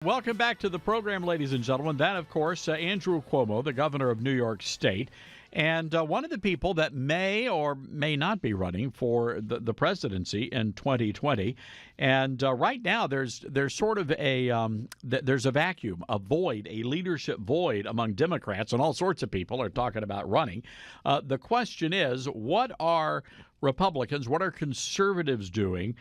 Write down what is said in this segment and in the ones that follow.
Welcome back to the program, ladies and gentlemen. That, of course, Andrew Cuomo, the governor of New York State, and one of the people that may or may not be running for the presidency in 2020. And right now, there's sort of there's a vacuum, a void, a leadership void among Democrats, and all sorts of people are talking about running. The question is, what are Republicans, what are conservatives doing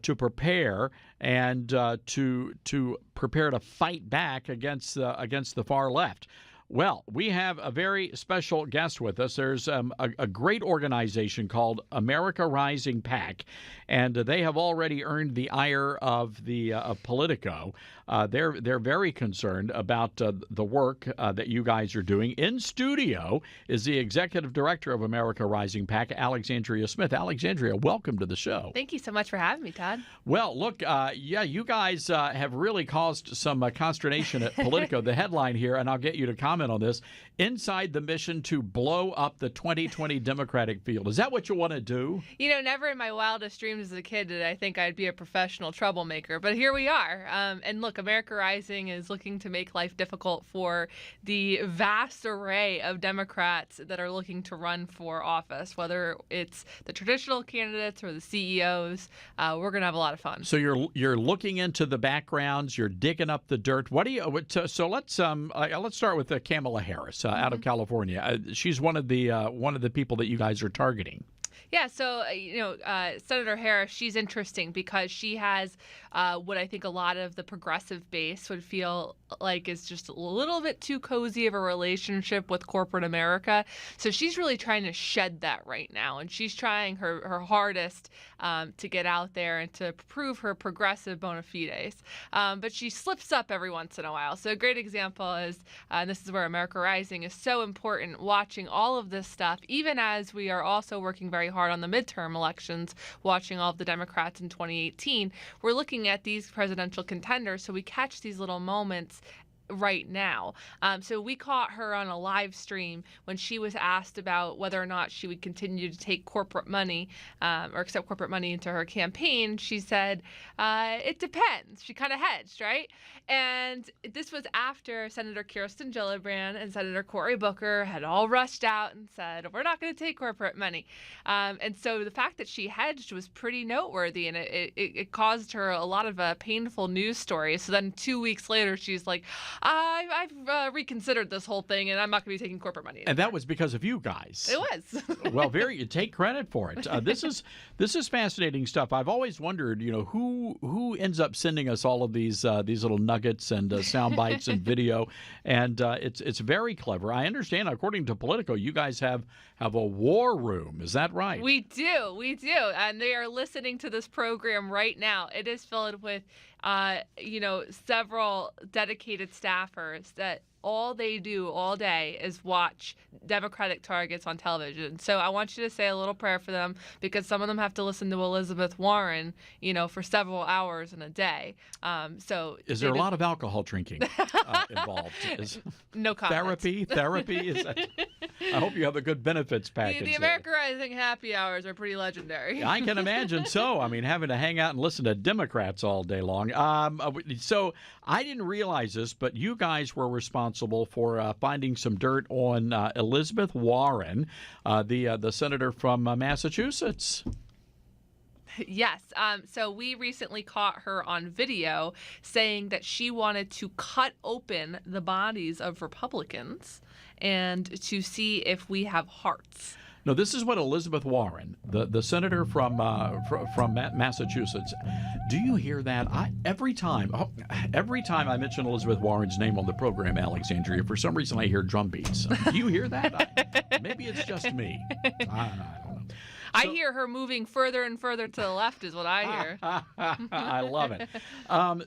to prepare and to prepare to fight back against the far left? Well, we have a very special guest with us. There's a great organization called America Rising PAC, and they have already earned the ire of the of Politico. They're very concerned about the work that you guys are doing. In studio is the executive director of America Rising PAC, Alexandria Smith. Alexandria, welcome to the show. Thank you so much for having me, Todd. Well, look, you guys have really caused some consternation at Politico. The headline here, and I'll get you to comment on this: inside the mission to blow up the 2020 Democratic field. Is that what you want to do? You know, never in my wildest dreams as a kid did I think I'd be a professional troublemaker, but here we are. And look, America Rising is looking to make life difficult for the vast array of Democrats that are looking to run for office, whether it's the traditional candidates or the CEOs. We're going to have a lot of fun. So you're looking into the backgrounds, you're digging up the dirt. What do you? So let's start with Kamala Harris out of California. She's one of the people that you guys are targeting. Yeah, so, Senator Harris, she's interesting because she has what I think a lot of the progressive base would feel like is just a little bit too cozy of a relationship with corporate America. So she's really trying to shed that right now, and she's trying her hardest to get out there and to prove her progressive bona fides. But she slips up every once in a while. So a great example is, and this is where America Rising is so important, watching all of this stuff, even as we are also working very hard on the midterm elections, watching all of the Democrats in 2018. We're looking at these presidential contenders, so we catch these little moments right now. So we caught her on a live stream when she was asked about whether or not she would continue to take corporate money or accept corporate money into her campaign. She said, it depends. She kind of hedged, right? And this was after Senator Kirsten Gillibrand and Senator Cory Booker had all rushed out and said, we're not going to take corporate money. And so the fact that she hedged was pretty noteworthy, and it caused her a lot of painful news stories. So then 2 weeks later, she's like, I've reconsidered this whole thing, and I'm not going to be taking corporate money anymore. And that was because of you guys. It was. Well, you take credit for it. This is fascinating stuff. I've always wondered, who ends up sending us all of these little nuggets and sound bites and video, and it's very clever. I understand, according to Politico, you guys have a war room. Is that right? We do, and they are listening to this program right now. It is filled with several dedicated staffers that all they do all day is watch Democratic targets on television. So I want you to say a little prayer for them, because some of them have to listen to Elizabeth Warren, for several hours in a day. So is there a lot of alcohol drinking involved? No comment. Therapy is that? I hope you have a good benefits package. The America Rising happy hours are pretty legendary. I can imagine so. I mean, having to hang out and listen to Democrats all day long. So I didn't realize this, but you guys were responsible for finding some dirt on Elizabeth Warren, the senator from Massachusetts. Yes. So we recently caught her on video saying that she wanted to cut open the bodies of Republicans and to see if we have hearts. No, this is what Elizabeth Warren, the senator from Massachusetts. Do you hear that? Every time I mention Elizabeth Warren's name on the program, Alexandria, for some reason I hear drum beats. Do you hear that? Maybe it's just me. I don't know. I hear her moving further and further to the left is what I hear. I love it.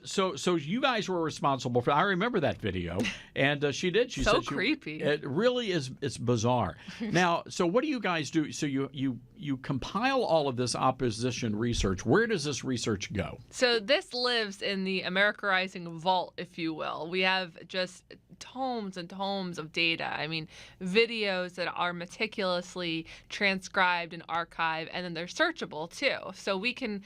So you guys were responsible for. I remember that video, and she did. She said creepy. It really is. It's bizarre. Now, so what do you guys do? So you compile all of this opposition research. Where does this research go? So this lives in the America Rising vault, if you will. We have just tomes and tomes of data. I mean, videos that are meticulously transcribed and archived, and then they're searchable too. So we can,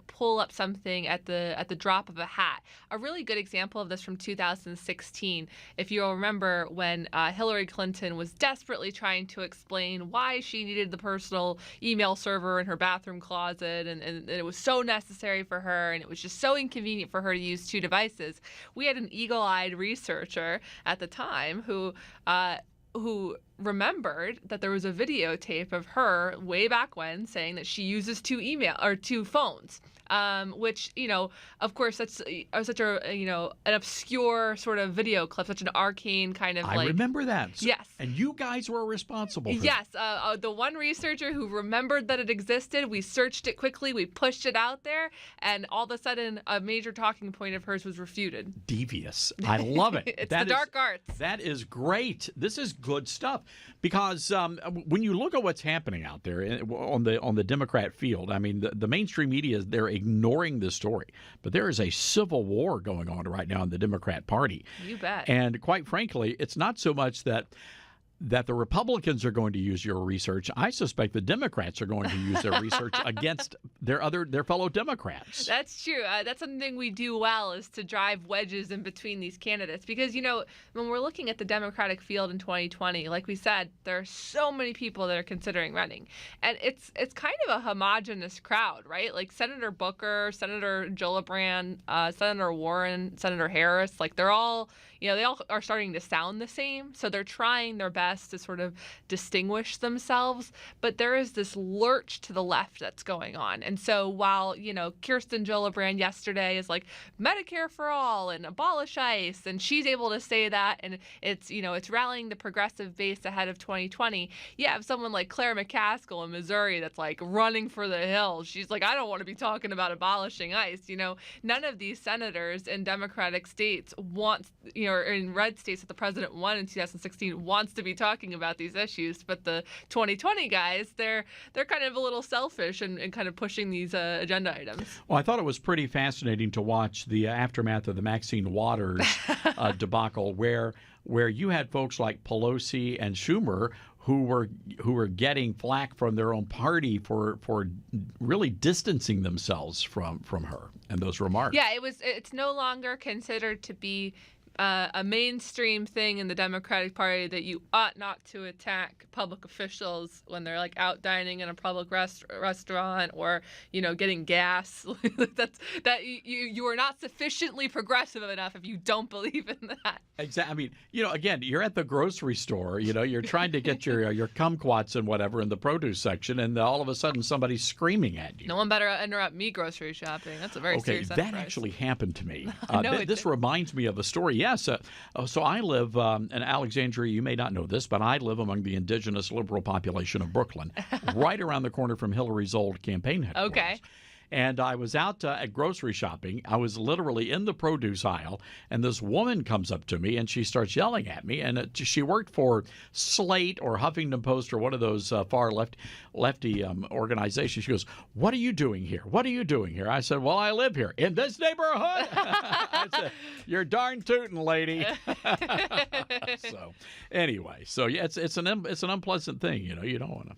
pull up something at the drop of a hat. A really good example of this from 2016, if you'll remember, when Hillary Clinton was desperately trying to explain why she needed the personal email server in her bathroom closet, and it was so necessary for her, and it was just so inconvenient for her to use two devices. We had an eagle-eyed researcher at the time who remembered that there was a videotape of her way back when saying that she uses two phones. Which, of course, that's such an obscure sort of video clip, such an arcane kind of I remember that. Yes. And you guys were responsible for Yes. The one researcher who remembered that it existed, we searched it quickly, we pushed it out there, and all of a sudden a major talking point of hers was refuted. Devious. I love it. It's the dark arts. That is great. This is good stuff because when you look at what's happening out there on the Democrat field, I mean, the mainstream media, they're ignoring this story. But there is a civil war going on right now in the Democrat Party. You bet. And quite frankly, it's not so much that the Republicans are going to use your research. I suspect the Democrats are going to use their research against their fellow Democrats. That's true. That's something we do well, is to drive wedges in between these candidates. Because, when we're looking at the Democratic field in 2020, like we said, there are so many people that are considering running. And it's kind of a homogenous crowd, right? Like Senator Booker, Senator Gillibrand, Senator Warren, Senator Harris, like they're all, they all are starting to sound the same. So they're trying their best to sort of distinguish themselves, but there is this lurch to the left that's going on. And so while, Kirsten Gillibrand yesterday is like Medicare for all and abolish ICE, and she's able to say that, and it's, it's rallying the progressive base ahead of 2020. You have someone like Claire McCaskill in Missouri that's like running for the hills. She's like, I don't want to be talking about abolishing ICE. None of these senators in Democratic states wants, or in red states that the president won in 2016 wants to be talking about these issues, but the 2020 guys, they're kind of a little selfish and kind of pushing these agenda items. Well, I thought it was pretty fascinating to watch the aftermath of the Maxine Waters debacle, where you had folks like Pelosi and Schumer who were getting flack from their own party for really distancing themselves from her and those remarks. Yeah, it's no longer considered to be a mainstream thing in the Democratic Party that you ought not to attack public officials when they're like out dining in a public restaurant or getting gas. You are not sufficiently progressive enough if you don't believe in that. Exactly. I mean, again, you're at the grocery store. You're trying to get your kumquats and whatever in the produce section, and all of a sudden somebody's screaming at you. No one better interrupt me grocery shopping. That's a very serious enterprise. That actually happened to me. This reminds me of a story. Yes. So I live in Alexandria. You may not know this, but I live among the indigenous liberal population of Brooklyn, right around the corner from Hillary's old campaign headquarters. Okay. And I was out at grocery shopping. I was literally in the produce aisle, and this woman comes up to me, and she starts yelling at me. And she worked for Slate or Huffington Post or one of those far lefty organizations. She goes, "What are you doing here? What are you doing here?" I said, "Well, I live here in this neighborhood." I said, "You're darn tootin', lady." So anyway, yeah, it's an unpleasant thing. You don't want to.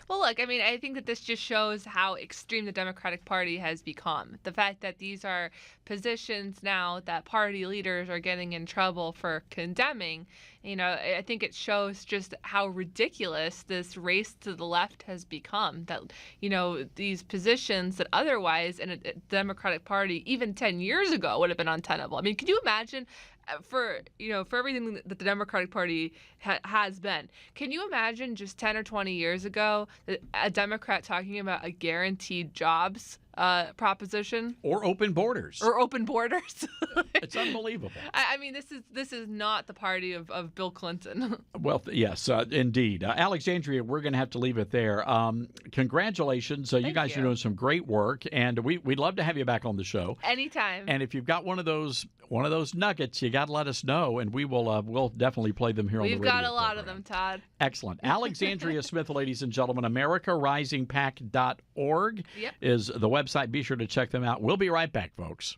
Well, look, I think that this just shows how extreme the Democratic Party has become. The fact that these are positions now that party leaders are getting in trouble for condemning, I think it shows just how ridiculous this race to the left has become. That, these positions that otherwise in a Democratic Party, even 10 years ago, would have been untenable. I mean, could you imagine for everything that the Democratic Party has been? Can you imagine just 10 or 20 years ago a Democrat talking about a guaranteed jobs proposition or open borders? It's unbelievable. I mean, this is not the party of Bill Clinton. Well, yes, indeed. Alexandria, we're going to have to leave it there. Congratulations. You guys are doing some great work, and we'd love to have you back on the show anytime. And if you've got one of those nuggets, you got to let us know, and we'll definitely play them here on the radio. We've got a lot of them, Todd. Excellent. Alexandria Smith, ladies and gentlemen, AmericaRisingPac.org is the website. Be sure to check them out. We'll be right back, folks.